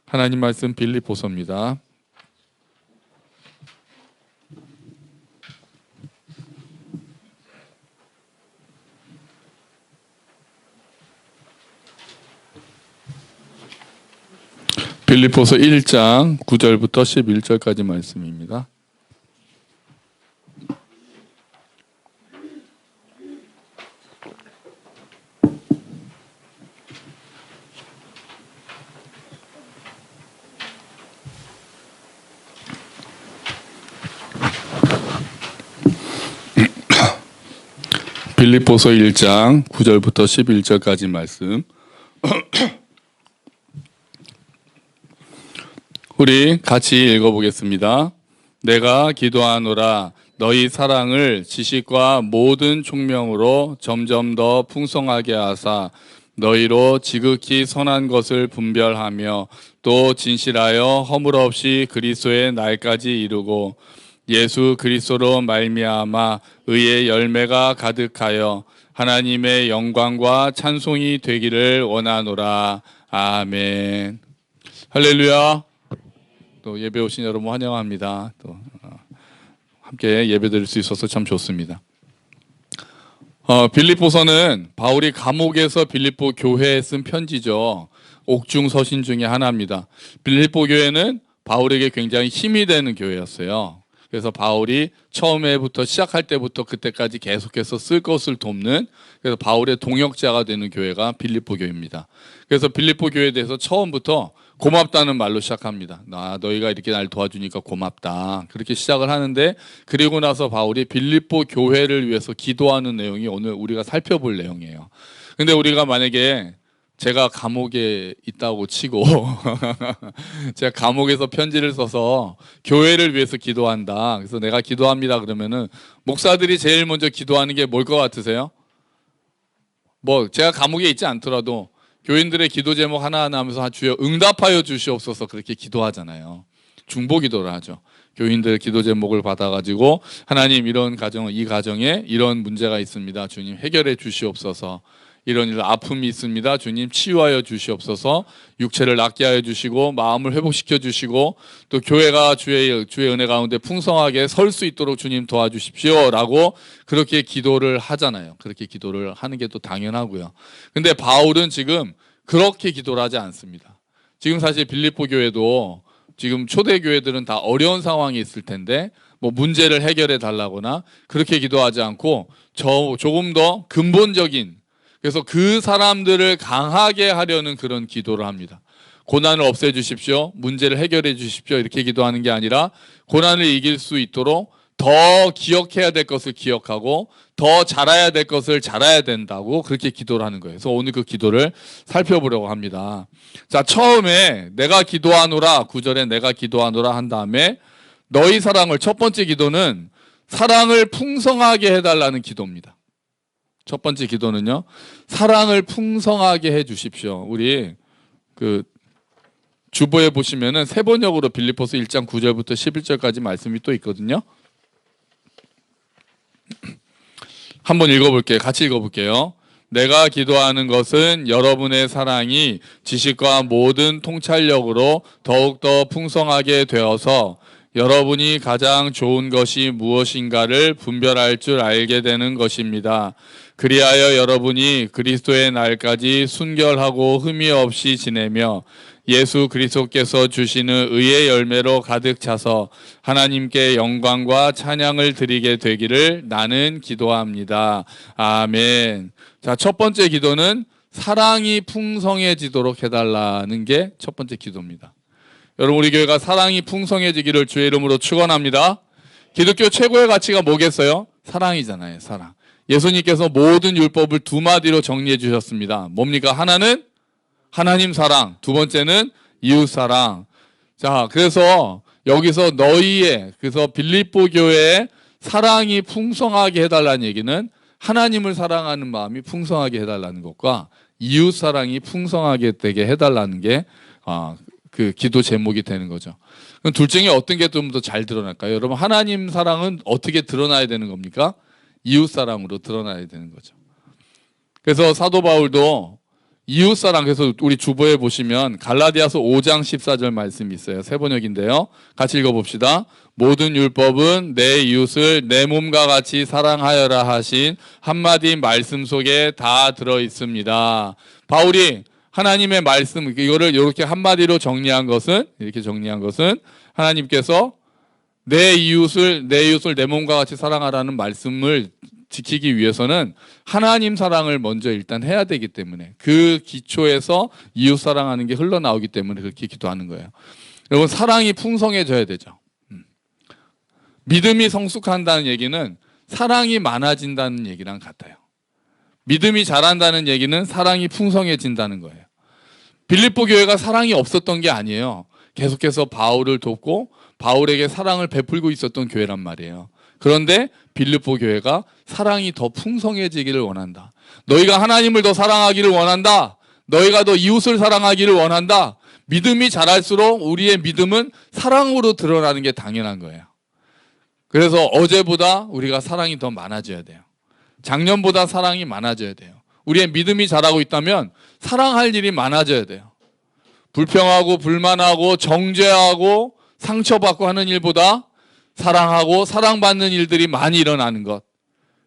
하나님 말씀 빌립보서입니다. 빌립보서 1장 9절부터 11절까지 말씀입니다. 빌립보서 1장 9절부터 11절까지 말씀. 우리 같이 읽어보겠습니다. 내가 기도하노라 너희 사랑을 지식과 모든 총명으로 점점 더 풍성하게 하사 너희로 지극히 선한 것을 분별하며 또 진실하여 허물 없이 그리스도의 날까지 이루고 예수 그리스도로 말미암아 의의 열매가 가득하여 하나님의 영광과 찬송이 되기를 원하노라. 아멘. 할렐루야. 또 예배 오신 여러분 환영합니다. 또 함께 예배드릴 수 있어서 참 좋습니다. 빌립보서는 바울이 감옥에서 빌립보 교회에 쓴 편지죠. 옥중 서신 중에 하나입니다. 빌립보 교회는 바울에게 굉장히 힘이 되는 교회였어요. 그래서 바울이 처음에부터 시작할 때부터 그때까지 계속해서 쓸 것을 돕는, 그래서 바울의 동역자가 되는 교회가 빌립보 교회입니다. 그래서 빌립보 교회에 대해서 처음부터 고맙다는 말로 시작합니다. 너희가 이렇게 날 도와주니까 고맙다. 그렇게 시작을 하는데, 그리고 나서 바울이 빌립보 교회를 위해서 기도하는 내용이 오늘 우리가 살펴볼 내용이에요. 근데 우리가 만약에 제가 감옥에 있다고 치고 제가 감옥에서 편지를 써서 교회를 위해서 기도한다. 그래서 내가 기도합니다. 그러면은 목사들이 제일 먼저 기도하는 게 뭘 것 같으세요? 뭐 제가 감옥에 있지 않더라도 교인들의 기도 제목 하나하나 하면서 주여 응답하여 주시옵소서 그렇게 기도하잖아요. 중보 기도를 하죠. 교인들 기도 제목을 받아가지고 하나님 이런 가정, 이 가정에 이런 문제가 있습니다. 주님 해결해 주시옵소서. 이런 일 아픔이 있습니다. 주님 치유하여 주시옵소서. 육체를 낫게 하여 주시고 마음을 회복시켜 주시고 또 교회가 주의 은혜 가운데 풍성하게 설 수 있도록 주님 도와주십시오 라고 그렇게 기도를 하잖아요. 그렇게 기도를 하는 게 또 당연하고요. 근데 바울은 지금 그렇게 기도를 하지 않습니다. 지금 사실 빌립보 교회도 지금 초대 교회들은 다 어려운 상황이 있을 텐데 뭐 문제를 해결해 달라거나 그렇게 기도하지 않고 조금 더 근본적인, 그래서 그 사람들을 강하게 하려는 그런 기도를 합니다. 고난을 없애주십시오. 문제를 해결해 주십시오. 이렇게 기도하는 게 아니라 고난을 이길 수 있도록 더 기억해야 될 것을 기억하고 더 잘해야 될 것을 잘해야 된다고 그렇게 기도를 하는 거예요. 그래서 오늘 그 기도를 살펴보려고 합니다. 자, 처음에 내가 기도하노라, 9절에 내가 기도하노라 한 다음에 너희 사랑을, 첫 번째 기도는 사랑을 풍성하게 해달라는 기도입니다. 첫 번째 기도는요, 사랑을 풍성하게 해 주십시오. 우리 그 주보에 보시면은 세 번역으로 빌립보서 1장 9절부터 11절까지 말씀이 또 있거든요. 한번 읽어볼게요. 같이 읽어볼게요. 내가 기도하는 것은 여러분의 사랑이 지식과 모든 통찰력으로 더욱더 풍성하게 되어서 여러분이 가장 좋은 것이 무엇인가를 분별할 줄 알게 되는 것입니다. 그리하여 여러분이 그리스도의 날까지 순결하고 흠이 없이 지내며 예수 그리스도께서 주시는 의의 열매로 가득 차서 하나님께 영광과 찬양을 드리게 되기를 나는 기도합니다. 아멘. 자, 첫 번째 기도는 사랑이 풍성해지도록 해달라는 게 첫 번째 기도입니다. 여러분, 우리 교회가 사랑이 풍성해지기를 주의 이름으로 축원합니다. 기독교 최고의 가치가 뭐겠어요? 사랑이잖아요. 사랑. 예수님께서 모든 율법을 두 마디로 정리해 주셨습니다. 뭡니까? 하나는 하나님 사랑, 두 번째는 이웃 사랑. 자, 그래서 여기서 그래서 빌립보 교회에 사랑이 풍성하게 해달라는 얘기는 하나님을 사랑하는 마음이 풍성하게 해달라는 것과 이웃 사랑이 풍성하게 되게 해달라는 게 그 기도 제목이 되는 거죠. 그럼 둘 중에 어떤 게 좀 더 잘 드러날까요? 여러분, 하나님 사랑은 어떻게 드러나야 되는 겁니까? 이웃 사랑으로 드러나야 되는 거죠. 그래서 사도 바울도 이웃사랑. 그래서 우리 주보에 보시면 갈라디아서 5장 14절 말씀이 있어요. 새 번역인데요. 같이 읽어봅시다. 모든 율법은 내 이웃을 내 몸과 같이 사랑하여라 하신 한마디 말씀 속에 다 들어있습니다. 바울이 하나님의 말씀, 이거를 이렇게 한마디로 정리한 것은, 하나님께서 내 이웃을 내 몸과 같이 사랑하라는 말씀을 지키기 위해서는 하나님 사랑을 먼저 일단 해야 되기 때문에, 그 기초에서 이웃 사랑하는 게 흘러나오기 때문에 그렇게 기도하는 거예요. 여러분, 사랑이 풍성해져야 되죠. 믿음이 성숙한다는 얘기는 사랑이 많아진다는 얘기랑 같아요. 믿음이 자란다는 얘기는 사랑이 풍성해진다는 거예요. 빌립보 교회가 사랑이 없었던 게 아니에요. 계속해서 바울을 돕고 바울에게 사랑을 베풀고 있었던 교회란 말이에요. 그런데 빌립보 교회가 사랑이 더 풍성해지기를 원한다. 너희가 하나님을 더 사랑하기를 원한다. 너희가 더 이웃을 사랑하기를 원한다. 믿음이 자랄수록 우리의 믿음은 사랑으로 드러나는 게 당연한 거예요. 그래서 어제보다 우리가 사랑이 더 많아져야 돼요. 작년보다 사랑이 많아져야 돼요. 우리의 믿음이 자라고 있다면 사랑할 일이 많아져야 돼요. 불평하고 불만하고 정죄하고 상처받고 하는 일보다 사랑하고 사랑받는 일들이 많이 일어나는 것,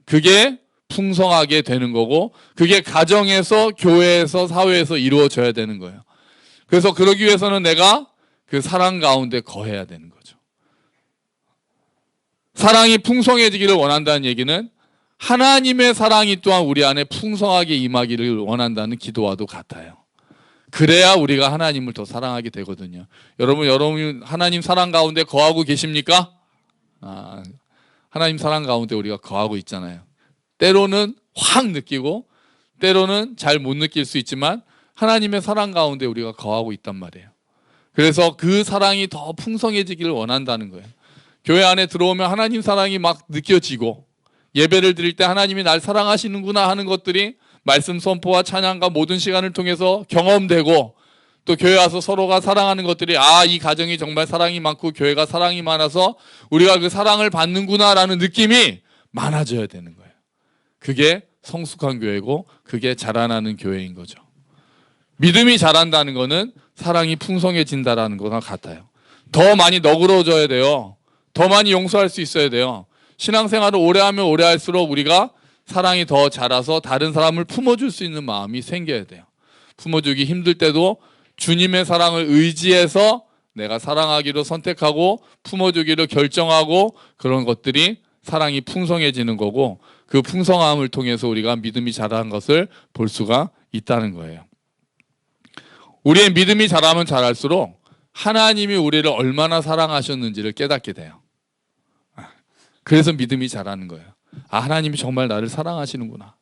그게 풍성하게 되는 거고, 그게 가정에서, 교회에서, 사회에서 이루어져야 되는 거예요. 그래서 그러기 위해서는 내가 그 사랑 가운데 거해야 되는 거죠. 사랑이 풍성해지기를 원한다는 얘기는 하나님의 사랑이 또한 우리 안에 풍성하게 임하기를 원한다는 기도와도 같아요. 그래야 우리가 하나님을 더 사랑하게 되거든요. 여러분 하나님 사랑 가운데 거하고 계십니까? 하나님 사랑 가운데 우리가 거하고 있잖아요. 때로는 확 느끼고 때로는 잘 못 느낄 수 있지만 하나님의 사랑 가운데 우리가 거하고 있단 말이에요. 그래서 그 사랑이 더 풍성해지기를 원한다는 거예요. 교회 안에 들어오면 하나님 사랑이 막 느껴지고, 예배를 드릴 때 하나님이 날 사랑하시는구나 하는 것들이 말씀 선포와 찬양과 모든 시간을 통해서 경험되고, 또 교회 와서 서로가 사랑하는 것들이, 이 가정이 정말 사랑이 많고 교회가 사랑이 많아서 우리가 그 사랑을 받는구나라는 느낌이 많아져야 되는 거예요. 그게 성숙한 교회고 그게 자라나는 교회인 거죠. 믿음이 자란다는 거는 사랑이 풍성해진다라는 거랑 같아요. 더 많이 너그러워져야 돼요. 더 많이 용서할 수 있어야 돼요. 신앙생활을 오래 하면 오래 할수록 우리가 사랑이 더 자라서 다른 사람을 품어줄 수 있는 마음이 생겨야 돼요. 품어주기 힘들 때도 주님의 사랑을 의지해서 내가 사랑하기로 선택하고 품어주기로 결정하고, 그런 것들이 사랑이 풍성해지는 거고, 그 풍성함을 통해서 우리가 믿음이 자라는 것을 볼 수가 있다는 거예요. 우리의 믿음이 자라면 자랄수록 하나님이 우리를 얼마나 사랑하셨는지를 깨닫게 돼요. 그래서 믿음이 자라는 거예요. 하나님이 정말 나를 사랑하시는구나.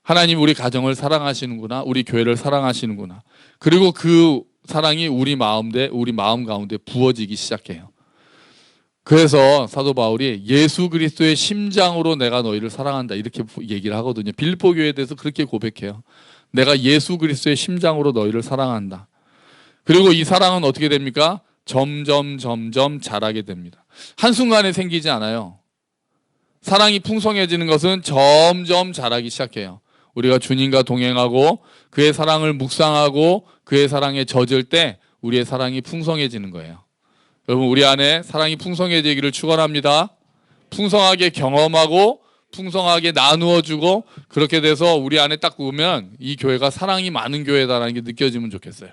하나님 우리 가정을 사랑하시는구나. 우리 교회를 사랑하시는구나. 그리고 그 사랑이 우리 마음 가운데 부어지기 시작해요. 그래서 사도 바울이 예수 그리스도의 심장으로 내가 너희를 사랑한다 이렇게 얘기를 하거든요. 빌립보 교회에 대해서 그렇게 고백해요. 내가 예수 그리스도의 심장으로 너희를 사랑한다. 그리고 이 사랑은 어떻게 됩니까? 점점 자라게 됩니다. 한순간에 생기지 않아요. 사랑이 풍성해지는 것은 점점 자라기 시작해요. 우리가 주님과 동행하고 그의 사랑을 묵상하고 그의 사랑에 젖을 때 우리의 사랑이 풍성해지는 거예요. 여러분, 우리 안에 사랑이 풍성해지기를 축원합니다. 풍성하게 경험하고 풍성하게 나누어주고, 그렇게 돼서 우리 안에 딱 보면 이 교회가 사랑이 많은 교회다라는 게 느껴지면 좋겠어요.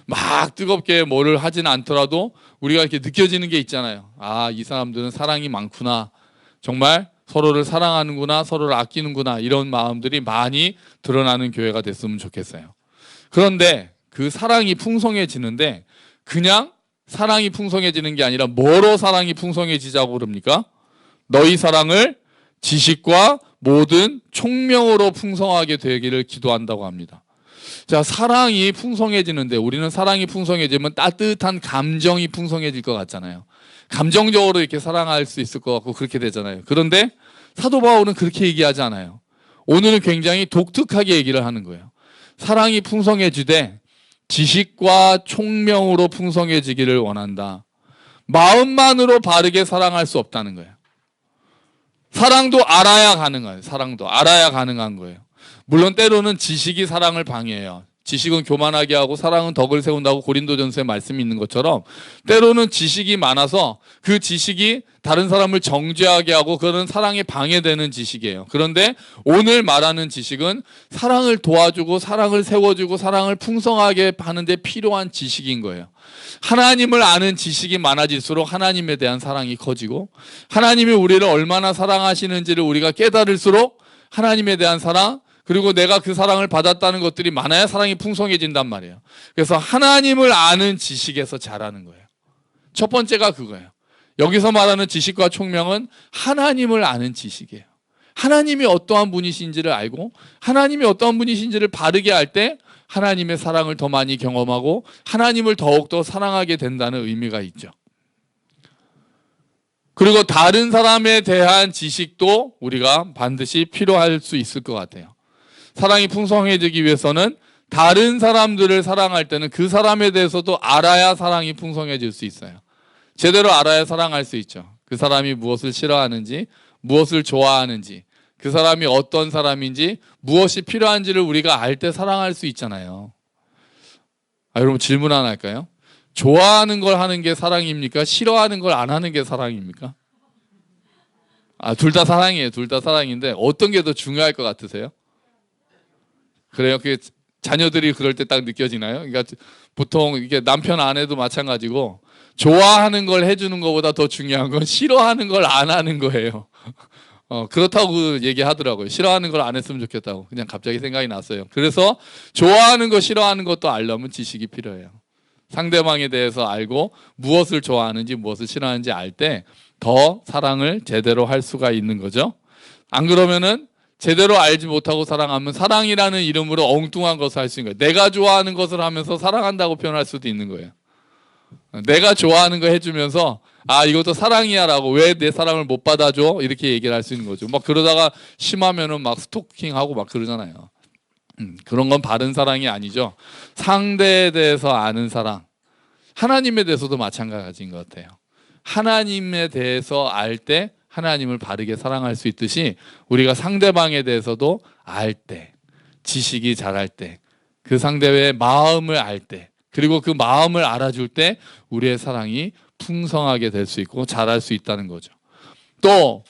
막 뜨겁게 뭐를 하진 않더라도 우리가 이렇게 느껴지는 게 있잖아요. 이 사람들은 사랑이 많구나. 정말 서로를 사랑하는구나. 서로를 아끼는구나. 이런 마음들이 많이 드러나는 교회가 됐으면 좋겠어요. 그런데 그 사랑이 풍성해지는데 그냥 사랑이 풍성해지는 게 아니라 뭐로 사랑이 풍성해지자고 그럽니까? 너희 사랑을 지식과 모든 총명으로 풍성하게 되기를 기도한다고 합니다. 자, 사랑이 풍성해지는데, 우리는 사랑이 풍성해지면 따뜻한 감정이 풍성해질 것 같잖아요. 감정적으로 이렇게 사랑할 수 있을 것 같고 그렇게 되잖아요. 그런데 사도 바울은 그렇게 얘기하지 않아요. 오늘은 굉장히 독특하게 얘기를 하는 거예요. 사랑이 풍성해지되 지식과 총명으로 풍성해지기를 원한다. 마음만으로 바르게 사랑할 수 없다는 거예요. 사랑도 알아야 가능해요. 사랑도 알아야 가능한 거예요. 물론 때로는 지식이 사랑을 방해해요. 지식은 교만하게 하고 사랑은 덕을 세운다고 고린도전서에 말씀이 있는 것처럼 때로는 지식이 많아서 그 지식이 다른 사람을 정죄하게 하고 그런 사랑에 방해되는 지식이에요. 그런데 오늘 말하는 지식은 사랑을 도와주고 사랑을 세워주고 사랑을 풍성하게 하는 데 필요한 지식인 거예요. 하나님을 아는 지식이 많아질수록 하나님에 대한 사랑이 커지고 하나님이 우리를 얼마나 사랑하시는지를 우리가 깨달을수록 하나님에 대한 사랑, 그리고 내가 그 사랑을 받았다는 것들이 많아야 사랑이 풍성해진단 말이에요. 그래서 하나님을 아는 지식에서 자라는 거예요. 첫 번째가 그거예요. 여기서 말하는 지식과 총명은 하나님을 아는 지식이에요. 하나님이 어떠한 분이신지를 알고 하나님이 어떠한 분이신지를 바르게 알 때 하나님의 사랑을 더 많이 경험하고 하나님을 더욱더 사랑하게 된다는 의미가 있죠. 그리고 다른 사람에 대한 지식도 우리가 반드시 필요할 수 있을 것 같아요. 사랑이 풍성해지기 위해서는 다른 사람들을 사랑할 때는 그 사람에 대해서도 알아야 사랑이 풍성해질 수 있어요. 제대로 알아야 사랑할 수 있죠. 그 사람이 무엇을 싫어하는지, 무엇을 좋아하는지, 그 사람이 어떤 사람인지, 무엇이 필요한지를 우리가 알 때 사랑할 수 있잖아요. 여러분 질문 하나 할까요? 좋아하는 걸 하는 게 사랑입니까? 싫어하는 걸 안 하는 게 사랑입니까? 둘 다 사랑이에요. 둘 다 사랑인데 어떤 게 더 중요할 것 같으세요? 그래요? 그 자녀들이 그럴 때 딱 느껴지나요? 그러니까 보통 이게 남편 아내도 마찬가지고 좋아하는 걸 해주는 것보다 더 중요한 건 싫어하는 걸 안 하는 거예요. 그렇다고 얘기하더라고요. 싫어하는 걸 안 했으면 좋겠다고. 그냥 갑자기 생각이 났어요. 그래서 좋아하는 거 싫어하는 것도 알려면 지식이 필요해요. 상대방에 대해서 알고 무엇을 좋아하는지 무엇을 싫어하는지 알 때 더 사랑을 제대로 할 수가 있는 거죠. 안 그러면은 제대로 알지 못하고 사랑하면 사랑이라는 이름으로 엉뚱한 것을 할 수 있는 거예요. 내가 좋아하는 것을 하면서 사랑한다고 표현할 수도 있는 거예요. 내가 좋아하는 거 해주면서 이것도 사랑이야 라고 왜 내 사랑을 못 받아줘? 이렇게 얘기를 할 수 있는 거죠. 막 그러다가 심하면은 막 스토킹하고 막 그러잖아요. 그런 건 바른 사랑이 아니죠. 상대에 대해서 아는 사랑. 하나님에 대해서도 마찬가지인 것 같아요. 하나님에 대해서 알 때 하나님을 바르게 사랑할 수 있듯이 우리가 상대방에 대해서도 알 때, 지식이 자랄 때, 그 상대의 마음을 알 때, 그리고 그 마음을 알아줄 때 우리의 사랑이 풍성하게 될 수 있고 자랄 수 있다는 거죠. 또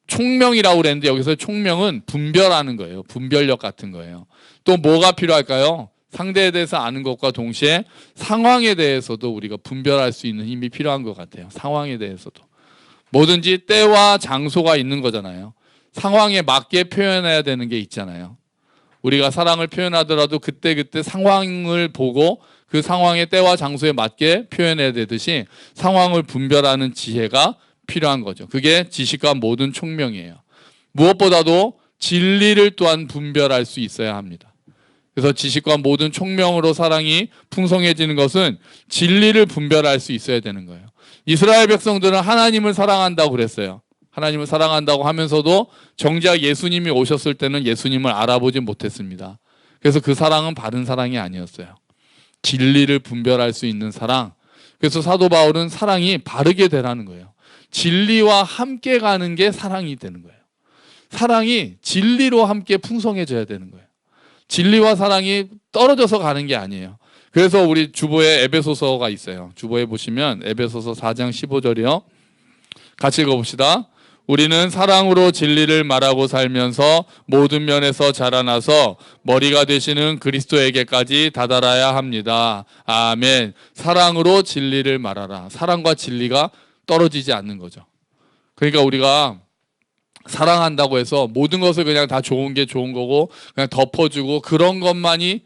총명이라고 그랬는데 여기서 총명은 분별하는 거예요. 분별력 같은 거예요. 또 뭐가 필요할까요? 상대에 대해서 아는 것과 동시에 상황에 대해서도 우리가 분별할 수 있는 힘이 필요한 것 같아요. 상황에 대해서도. 뭐든지 때와 장소가 있는 거잖아요. 상황에 맞게 표현해야 되는 게 있잖아요. 우리가 사랑을 표현하더라도 그때그때 상황을 보고 그 상황의 때와 장소에 맞게 표현해야 되듯이 상황을 분별하는 지혜가 필요한 거죠. 그게 지식과 모든 총명이에요. 무엇보다도 진리를 또한 분별할 수 있어야 합니다. 그래서 지식과 모든 총명으로 사랑이 풍성해지는 것은 진리를 분별할 수 있어야 되는 거예요. 이스라엘 백성들은 하나님을 사랑한다고 그랬어요. 하나님을 사랑한다고 하면서도 정작 예수님이 오셨을 때는 예수님을 알아보지 못했습니다. 그래서 그 사랑은 바른 사랑이 아니었어요. 진리를 분별할 수 있는 사랑. 그래서 사도 바울은 사랑이 바르게 되라는 거예요. 진리와 함께 가는 게 사랑이 되는 거예요. 사랑이 진리로 함께 풍성해져야 되는 거예요. 진리와 사랑이 떨어져서 가는 게 아니에요. 그래서 우리 주보에 에베소서가 있어요. 주보에 보시면 에베소서 4장 15절이요. 같이 읽어봅시다. 우리는 사랑으로 진리를 말하고 살면서 모든 면에서 자라나서 머리가 되시는 그리스도에게까지 다다라야 합니다. 아멘. 사랑으로 진리를 말하라. 사랑과 진리가 떨어지지 않는 거죠. 그러니까 우리가 사랑한다고 해서 모든 것을 그냥 다 좋은 게 좋은 거고 그냥 덮어주고 그런 것만이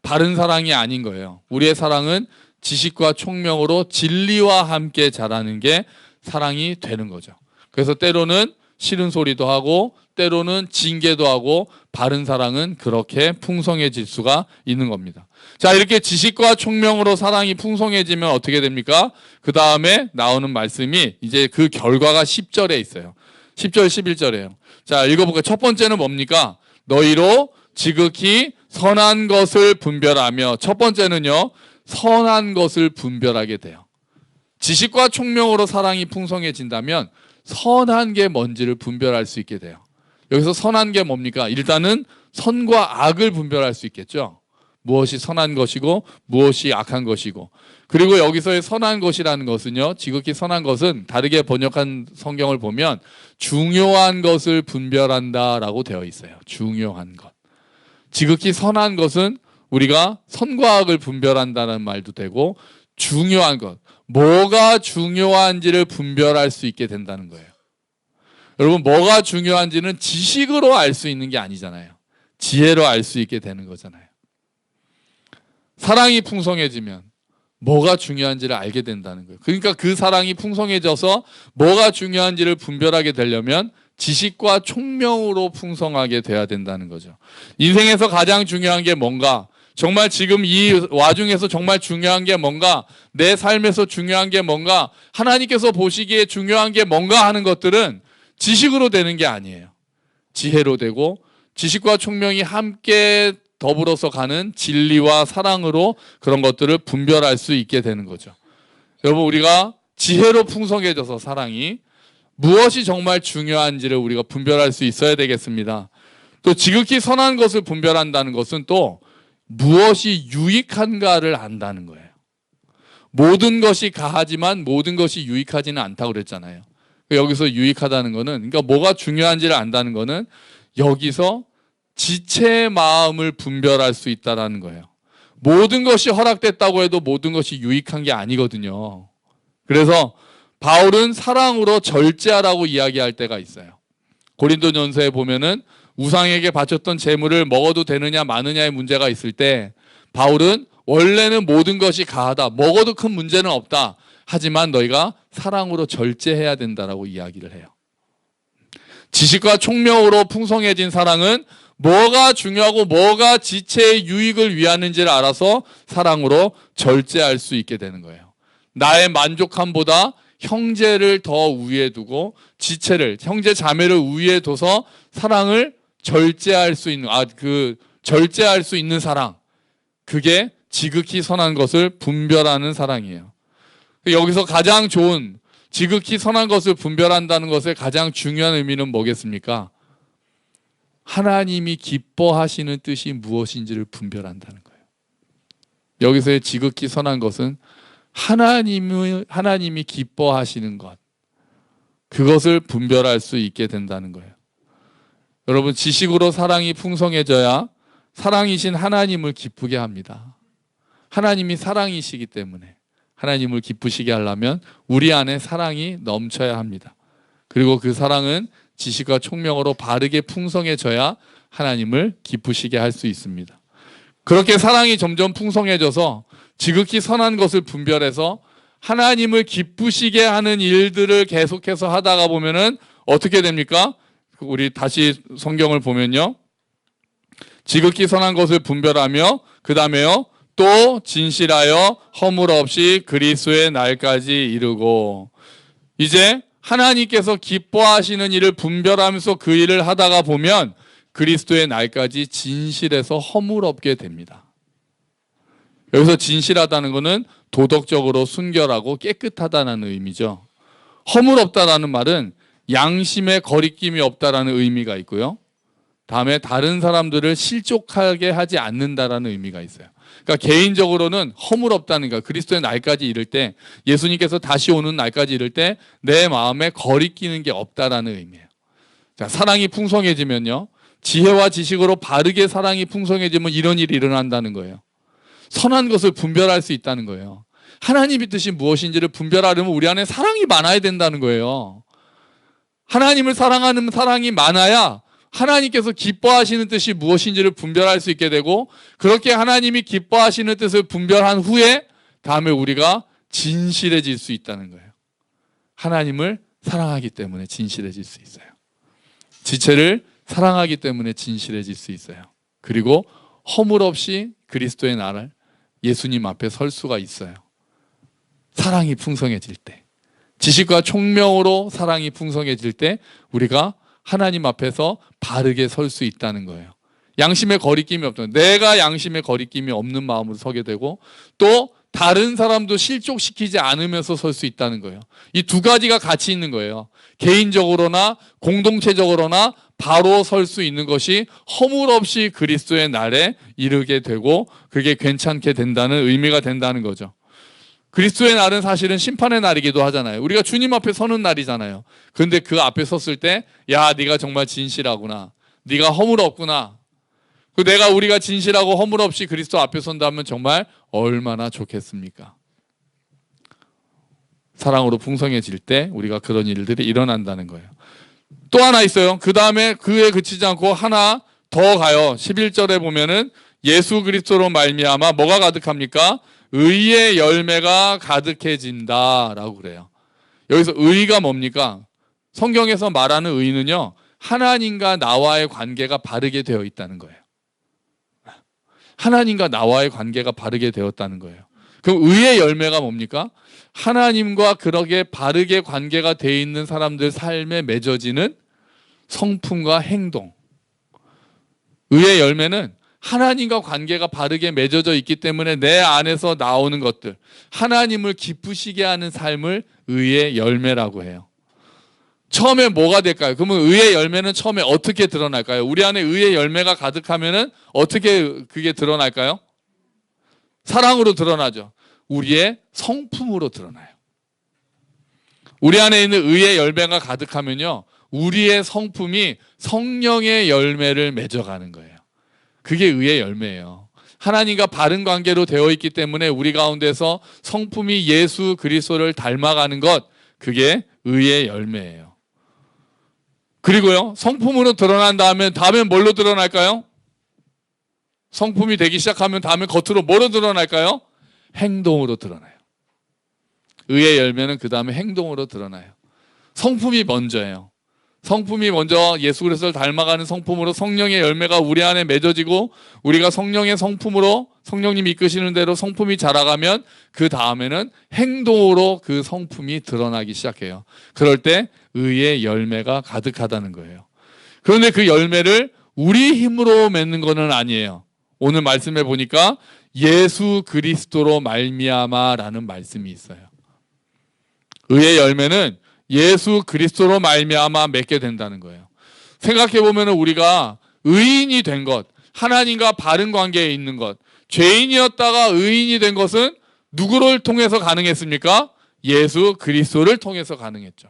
바른 사랑이 아닌 거예요. 우리의 사랑은 지식과 총명으로 진리와 함께 자라는 게 사랑이 되는 거죠. 그래서 때로는 싫은 소리도 하고 때로는 징계도 하고 바른 사랑은 그렇게 풍성해질 수가 있는 겁니다. 자, 이렇게 지식과 총명으로 사랑이 풍성해지면 어떻게 됩니까? 그 다음에 나오는 말씀이 이제 그 결과가 10절에 있어요. 10절 11절이에요. 자, 읽어볼까요? 첫 번째는 뭡니까? 너희로 지극히 선한 것을 분별하며. 첫 번째는요, 선한 것을 분별하게 돼요. 지식과 총명으로 사랑이 풍성해진다면 선한 게 뭔지를 분별할 수 있게 돼요. 여기서 선한 게 뭡니까? 일단은 선과 악을 분별할 수 있겠죠. 무엇이 선한 것이고 무엇이 악한 것이고. 그리고 여기서의 선한 것이라는 것은요, 지극히 선한 것은 다르게 번역한 성경을 보면 중요한 것을 분별한다라고 되어 있어요. 중요한 것. 지극히 선한 것은 우리가 선과 악을 분별한다는 말도 되고, 중요한 것, 뭐가 중요한지를 분별할 수 있게 된다는 거예요. 여러분, 뭐가 중요한지는 지식으로 알 수 있는 게 아니잖아요. 지혜로 알 수 있게 되는 거잖아요. 사랑이 풍성해지면 뭐가 중요한지를 알게 된다는 거예요. 그러니까 그 사랑이 풍성해져서 뭐가 중요한지를 분별하게 되려면 지식과 총명으로 풍성하게 돼야 된다는 거죠. 인생에서 가장 중요한 게 뭔가, 정말 지금 이 와중에서 정말 중요한 게 뭔가, 내 삶에서 중요한 게 뭔가, 하나님께서 보시기에 중요한 게 뭔가 하는 것들은 지식으로 되는 게 아니에요. 지혜로 되고, 지식과 총명이 함께 더불어서 가는 진리와 사랑으로 그런 것들을 분별할 수 있게 되는 거죠. 여러분, 우리가 지혜로 풍성해져서 사랑이 무엇이 정말 중요한지를 우리가 분별할 수 있어야 되겠습니다. 또 지극히 선한 것을 분별한다는 것은 또 무엇이 유익한가를 안다는 거예요. 모든 것이 가하지만 모든 것이 유익하지는 않다고 그랬잖아요. 여기서 유익하다는 거는, 그러니까 뭐가 중요한지를 안다는 거는 여기서 지체의 마음을 분별할 수 있다는 거예요. 모든 것이 허락됐다고 해도 모든 것이 유익한 게 아니거든요. 그래서 바울은 사랑으로 절제하라고 이야기할 때가 있어요. 고린도전서에 보면은 우상에게 바쳤던 제물을 먹어도 되느냐 마느냐의 문제가 있을 때 바울은 원래는 모든 것이 가하다, 먹어도 큰 문제는 없다, 하지만 너희가 사랑으로 절제해야 된다라고 이야기를 해요. 지식과 총명으로 풍성해진 사랑은 뭐가 중요하고 뭐가 지체의 유익을 위하는지를 알아서 사랑으로 절제할 수 있게 되는 거예요. 나의 만족함보다 형제를 더 우위에 두고 지체를, 형제 자매를 우위에 둬서 사랑을 절제할 수 있는, 절제할 수 있는 사랑, 그게 지극히 선한 것을 분별하는 사랑이에요. 여기서 가장 좋은, 지극히 선한 것을 분별한다는 것의 가장 중요한 의미는 뭐겠습니까? 하나님이 기뻐하시는 뜻이 무엇인지를 분별한다는 거예요. 여기서의 지극히 선한 것은 하나님이 기뻐하시는 것, 그것을 분별할 수 있게 된다는 거예요. 여러분, 지식으로 사랑이 풍성해져야 사랑이신 하나님을 기쁘게 합니다. 하나님이 사랑이시기 때문에 하나님을 기쁘시게 하려면 우리 안에 사랑이 넘쳐야 합니다. 그리고 그 사랑은 지식과 총명으로 바르게 풍성해져야 하나님을 기쁘시게 할 수 있습니다. 그렇게 사랑이 점점 풍성해져서 지극히 선한 것을 분별해서 하나님을 기쁘시게 하는 일들을 계속해서 하다가 보면은 어떻게 됩니까? 우리 다시 성경을 보면요, 지극히 선한 것을 분별하며 그 다음에요, 또 진실하여 허물 없이 그리스도의 날까지 이르고, 이제 하나님께서 기뻐하시는 일을 분별하면서 그 일을 하다가 보면 그리스도의 날까지 진실해서 허물 없게 됩니다. 여기서 진실하다는 것은 도덕적으로 순결하고 깨끗하다는 의미죠. 허물 없다라는 말은 양심에 거리낌이 없다라는 의미가 있고요, 다음에 다른 사람들을 실족하게 하지 않는다라는 의미가 있어요. 그러니까 개인적으로는 허물 없다는, 그러니까 그리스도의 날까지 이를 때, 예수님께서 다시 오는 날까지 이를 때 내 마음에 거리끼는 게 없다라는 의미예요. 자, 사랑이 풍성해지면요, 지혜와 지식으로 바르게 사랑이 풍성해지면 이런 일이 일어난다는 거예요. 선한 것을 분별할 수 있다는 거예요. 하나님의 뜻이 무엇인지를 분별하려면 우리 안에 사랑이 많아야 된다는 거예요. 하나님을 사랑하는 사랑이 많아야 하나님께서 기뻐하시는 뜻이 무엇인지를 분별할 수 있게 되고, 그렇게 하나님이 기뻐하시는 뜻을 분별한 후에 다음에 우리가 진실해질 수 있다는 거예요. 하나님을 사랑하기 때문에 진실해질 수 있어요. 지체를 사랑하기 때문에 진실해질 수 있어요. 그리고 허물 없이 그리스도의 나를, 예수님 앞에 설 수가 있어요. 사랑이 풍성해질 때, 지식과 총명으로 사랑이 풍성해질 때 우리가 하나님 앞에서 바르게 설 수 있다는 거예요. 양심에 거리낌이 없다. 내가 양심에 거리낌이 없는 마음으로 서게 되고, 또 다른 사람도 실족시키지 않으면서 설 수 있다는 거예요. 이 두 가지가 같이 있는 거예요. 개인적으로나 공동체적으로나 바로 설 수 있는 것이 허물없이 그리스도의 날에 이르게 되고 그게 괜찮게 된다는 의미가 된다는 거죠. 그리스도의 날은 사실은 심판의 날이기도 하잖아요. 우리가 주님 앞에 서는 날이잖아요. 그런데 그 앞에 섰을 때 야, 네가 정말 진실하구나. 네가 허물 없구나. 우리가 진실하고 허물 없이 그리스도 앞에 선다면 정말 얼마나 좋겠습니까? 사랑으로 풍성해질 때 우리가 그런 일들이 일어난다는 거예요. 또 하나 있어요. 그 다음에 그에 그치지 않고 하나 더 가요. 11절에 보면은 예수 그리스도로 말미암아 뭐가 가득합니까? 의의 열매가 가득해진다라고 그래요. 여기서 의가 뭡니까? 성경에서 말하는 의는요, 하나님과 나와의 관계가 바르게 되어 있다는 거예요. 하나님과 나와의 관계가 바르게 되었다는 거예요. 그럼 의의 열매가 뭡니까? 하나님과 그렇게 바르게 관계가 되어 있는 사람들 삶에 맺어지는 성품과 행동. 의의 열매는 하나님과 관계가 바르게 맺어져 있기 때문에 내 안에서 나오는 것들, 하나님을 기쁘시게 하는 삶을 의의 열매라고 해요. 처음에 뭐가 될까요? 그러면 의의 열매는 처음에 어떻게 드러날까요? 우리 안에 의의 열매가 가득하면은 어떻게 그게 드러날까요? 사랑으로 드러나죠. 우리의 성품으로 드러나요. 우리 안에 있는 의의 열매가 가득하면요, 우리의 성품이 성령의 열매를 맺어가는 거예요. 그게 의의 열매예요. 하나님과 바른 관계로 되어 있기 때문에 우리 가운데서 성품이 예수 그리스도를 닮아가는 것, 그게 의의 열매예요. 그리고요, 성품으로 드러난 다음에 뭘로 드러날까요? 성품이 되기 시작하면 다음에 겉으로 뭐로 드러날까요? 행동으로 드러나요. 의의 열매는 그 다음에 행동으로 드러나요. 성품이 먼저예요. 성품이 먼저 예수 그리스도를 닮아가는 성품으로 성령의 열매가 우리 안에 맺어지고 우리가 성령의 성품으로 성령님이 이끄시는 대로 성품이 자라가면 그 다음에는 행동으로 그 성품이 드러나기 시작해요. 그럴 때 의의 열매가 가득하다는 거예요. 그런데 그 열매를 우리 힘으로 맺는 것은 아니에요. 오늘 말씀해 보니까 예수 그리스도로 말미암아라는 말씀이 있어요. 의의 열매는 예수 그리스도로 말미암아 맺게 된다는 거예요. 생각해 보면 우리가 의인이 된 것, 하나님과 바른 관계에 있는 것, 죄인이었다가 의인이 된 것은 누구를 통해서 가능했습니까? 예수 그리스도를 통해서 가능했죠.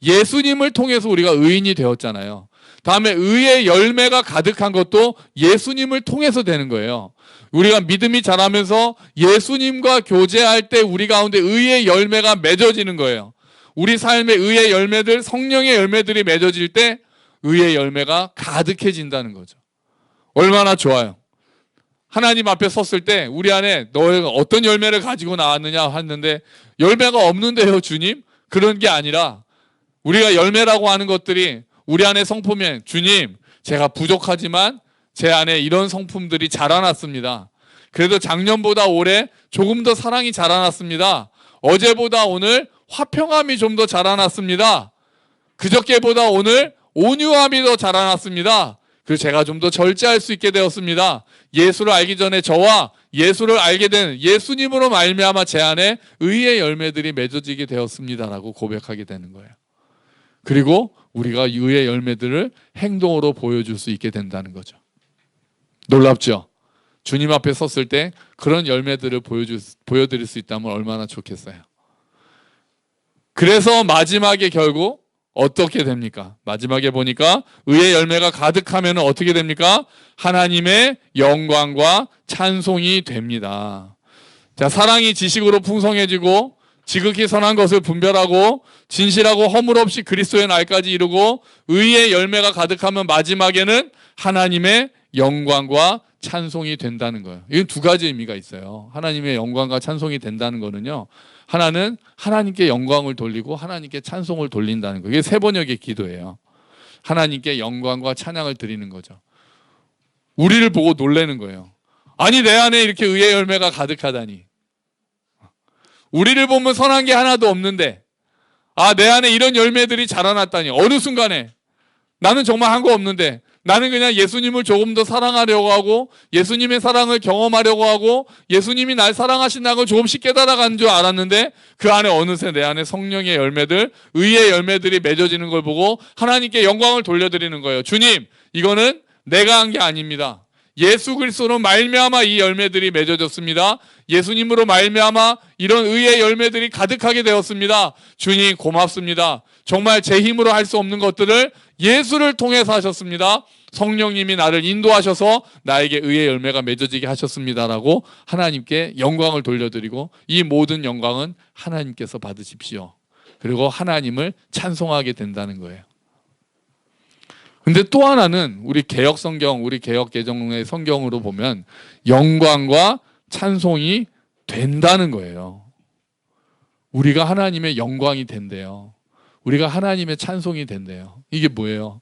예수님을 통해서 우리가 의인이 되었잖아요. 다음에 의의 열매가 가득한 것도 예수님을 통해서 되는 거예요. 우리가 믿음이 자라면서 예수님과 교제할 때 우리 가운데 의의 열매가 맺어지는 거예요. 우리 삶의 의의 열매들, 성령의 열매들이 맺어질 때 의의 열매가 가득해진다는 거죠. 얼마나 좋아요. 하나님 앞에 섰을 때 우리 안에 너희가 어떤 열매를 가지고 나왔느냐 했는데 열매가 없는데요, 주님? 그런 게 아니라 우리가 열매라고 하는 것들이 우리 안에 성품에 주님, 제가 부족하지만 제 안에 이런 성품들이 자라났습니다. 그래도 작년보다 올해 조금 더 사랑이 자라났습니다. 어제보다 오늘 화평함이 좀 더 자라났습니다. 그저께보다 오늘 온유함이 더 자라났습니다. 그래서 제가 좀 더 절제할 수 있게 되었습니다. 예수를 알기 전에 저와 예수를 알게 된 예수님으로 말미암아 제 안에 의의 열매들이 맺어지게 되었습니다라고 고백하게 되는 거예요. 그리고 우리가 의의 열매들을 행동으로 보여줄 수 있게 된다는 거죠. 놀랍죠? 주님 앞에 섰을 때 그런 열매들을 보여드릴 수 있다면 얼마나 좋겠어요. 그래서 마지막에 결국 어떻게 됩니까? 마지막에 보니까 의의 열매가 가득하면 어떻게 됩니까? 하나님의 영광과 찬송이 됩니다. 자, 사랑이 지식으로 풍성해지고 지극히 선한 것을 분별하고 진실하고 허물 없이 그리스도의 날까지 이루고 의의 열매가 가득하면 마지막에는 하나님의 영광과 찬송이 된다는 거예요. 이건 두 가지 의미가 있어요. 하나님의 영광과 찬송이 된다는 거는요, 하나는 하나님께 영광을 돌리고 하나님께 찬송을 돌린다는 거예요. 이게 세 번역의 기도예요. 하나님께 영광과 찬양을 드리는 거죠. 우리를 보고 놀라는 거예요. 아니, 내 안에 이렇게 의의 열매가 가득하다니. 우리를 보면 선한 게 하나도 없는데, 내 안에 이런 열매들이 자라났다니. 어느 순간에 나는 정말 한 거 없는데 나는 그냥 예수님을 조금 더 사랑하려고 하고 예수님의 사랑을 경험하려고 하고 예수님이 날 사랑하신다는 걸 조금씩 깨달아가는 줄 알았는데 그 안에 어느새 내 안에 성령의 열매들, 의의 열매들이 맺어지는 걸 보고 하나님께 영광을 돌려드리는 거예요. 주님, 이거는 내가 한 게 아닙니다. 예수 그리스도로 말미암아 이 열매들이 맺어졌습니다. 예수님으로 말미암아 이런 의의 열매들이 가득하게 되었습니다. 주님 고맙습니다. 정말 제 힘으로 할 수 없는 것들을 예수를 통해서 하셨습니다. 성령님이 나를 인도하셔서 나에게 의의 열매가 맺어지게 하셨습니다라고 하나님께 영광을 돌려드리고 이 모든 영광은 하나님께서 받으십시오. 그리고 하나님을 찬송하게 된다는 거예요. 근데 또 하나는 우리 개역 성경, 우리 개역 개정의 성경으로 보면 영광과 찬송이 된다는 거예요. 우리가 하나님의 영광이 된대요. 우리가 하나님의 찬송이 된대요. 이게 뭐예요?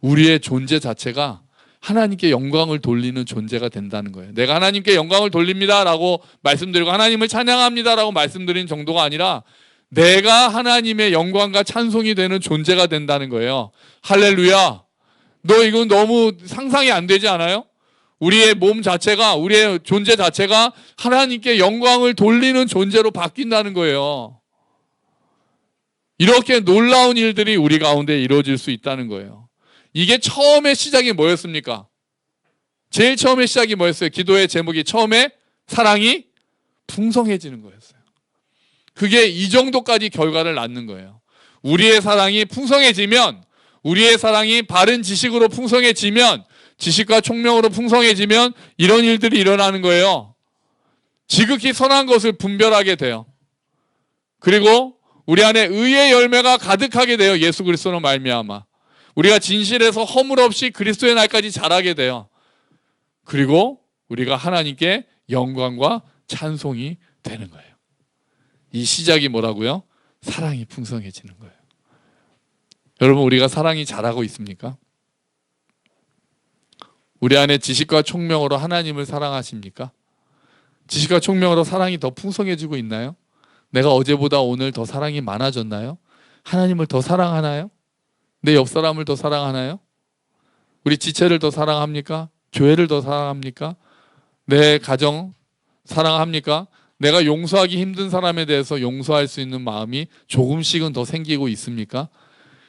우리의 존재 자체가 하나님께 영광을 돌리는 존재가 된다는 거예요. 내가 하나님께 영광을 돌립니다 라고 말씀드리고 하나님을 찬양합니다 라고 말씀드린 정도가 아니라 내가 하나님의 영광과 찬송이 되는 존재가 된다는 거예요. 할렐루야. 너 이건 너무 상상이 안 되지 않아요? 우리의 몸 자체가, 우리의 존재 자체가 하나님께 영광을 돌리는 존재로 바뀐다는 거예요. 이렇게 놀라운 일들이 우리 가운데 이루어질 수 있다는 거예요. 이게 처음에 시작이 뭐였습니까? 제일 처음에 시작이 뭐였어요? 기도의 제목이 처음에 사랑이 풍성해지는 거였어요. 그게 이 정도까지 결과를 낳는 거예요. 우리의 사랑이 풍성해지면, 우리의 사랑이 바른 지식으로 풍성해지면, 지식과 총명으로 풍성해지면 이런 일들이 일어나는 거예요. 지극히 선한 것을 분별하게 돼요. 그리고 우리 안에 의의 열매가 가득하게 돼요. 예수 그리스도로 말미암아 우리가 진실에서 허물 없이 그리스도의 날까지 자라게 돼요. 그리고 우리가 하나님께 영광과 찬송이 되는 거예요. 이 시작이 뭐라고요? 사랑이 풍성해지는 거예요. 여러분, 우리가 사랑이 자라고 있습니까? 우리 안에 지식과 총명으로 하나님을 사랑하십니까? 지식과 총명으로 사랑이 더 풍성해지고 있나요? 내가 어제보다 오늘 더 사랑이 많아졌나요? 하나님을 더 사랑하나요? 내 옆 사람을 더 사랑하나요? 우리 지체를 더 사랑합니까? 교회를 더 사랑합니까? 내 가정 사랑합니까? 내가 용서하기 힘든 사람에 대해서 용서할 수 있는 마음이 조금씩은 더 생기고 있습니까?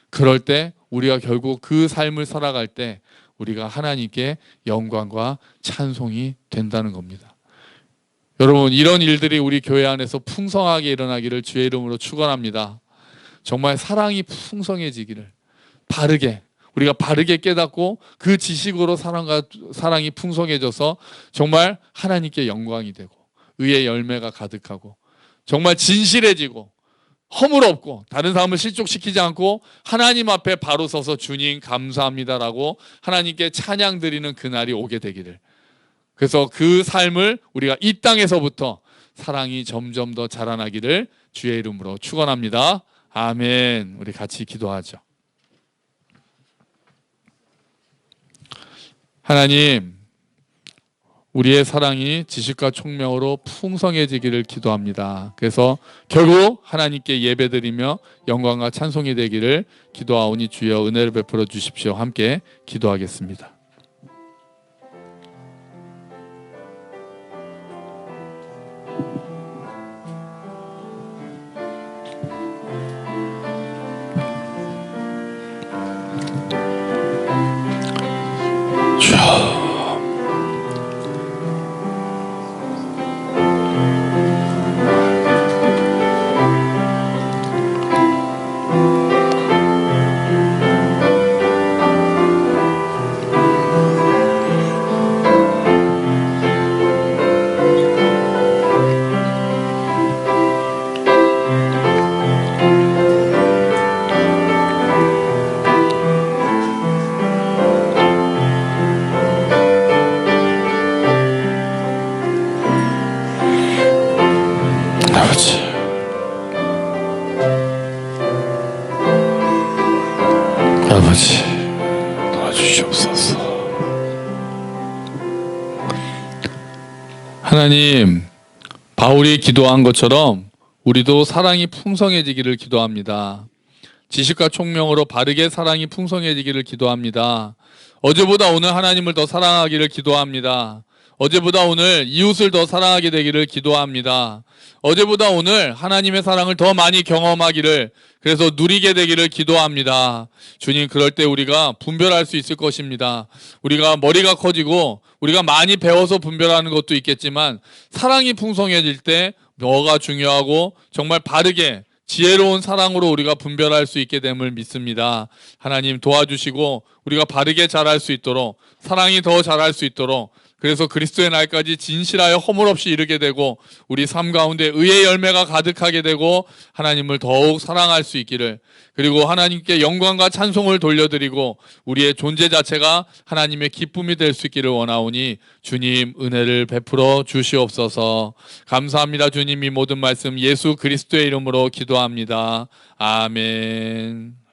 그럴 때 우리가 결국 그 삶을 살아갈 때 우리가 하나님께 영광과 찬송이 된다는 겁니다. 여러분, 이런 일들이 우리 교회 안에서 풍성하게 일어나기를 주의 이름으로 축원합니다. 정말 사랑이 풍성해지기를, 바르게, 우리가 바르게 깨닫고 그 지식으로 사랑이 풍성해져서 정말 하나님께 영광이 되고 의의 열매가 가득하고 정말 진실해지고 허물 없고 다른 사람을 실족시키지 않고 하나님 앞에 바로 서서 주님 감사합니다라고 하나님께 찬양 드리는 그날이 오게 되기를, 그래서 그 삶을 우리가 이 땅에서부터 사랑이 점점 더 자라나기를 주의 이름으로 축원합니다. 아멘. 우리 같이 기도하죠. 하나님, 우리의 사랑이 지식과 총명으로 풍성해지기를 기도합니다. 그래서 결국 하나님께 예배드리며 영광과 찬송이 되기를 기도하오니 주여 은혜를 베풀어 주십시오. 함께 기도하겠습니다. 아버지, 도와주시옵소서. 하나님, 바울이 기도한 것처럼 우리도 사랑이 풍성해지기를 기도합니다. 지식과 총명으로 바르게 사랑이 풍성해지기를 기도합니다. 어제보다 오늘 하나님을 더 사랑하기를 기도합니다. 어제보다 오늘 이웃을 더 사랑하게 되기를 기도합니다. 어제보다 오늘 하나님의 사랑을 더 많이 경험하기를, 그래서 누리게 되기를 기도합니다. 주님, 그럴 때 우리가 분별할 수 있을 것입니다. 우리가 머리가 커지고 우리가 많이 배워서 분별하는 것도 있겠지만, 사랑이 풍성해질 때 뭐가 중요하고 정말 바르게 지혜로운 사랑으로 우리가 분별할 수 있게 됨을 믿습니다. 하나님 도와주시고 우리가 바르게 자랄 수 있도록, 사랑이 더 자랄 수 있도록, 그래서 그리스도의 날까지 진실하여 허물 없이 이르게 되고 우리 삶 가운데 의의 열매가 가득하게 되고 하나님을 더욱 사랑할 수 있기를, 그리고 하나님께 영광과 찬송을 돌려드리고 우리의 존재 자체가 하나님의 기쁨이 될 수 있기를 원하오니 주님 은혜를 베풀어 주시옵소서. 감사합니다. 주님, 이 모든 말씀 예수 그리스도의 이름으로 기도합니다. 아멘.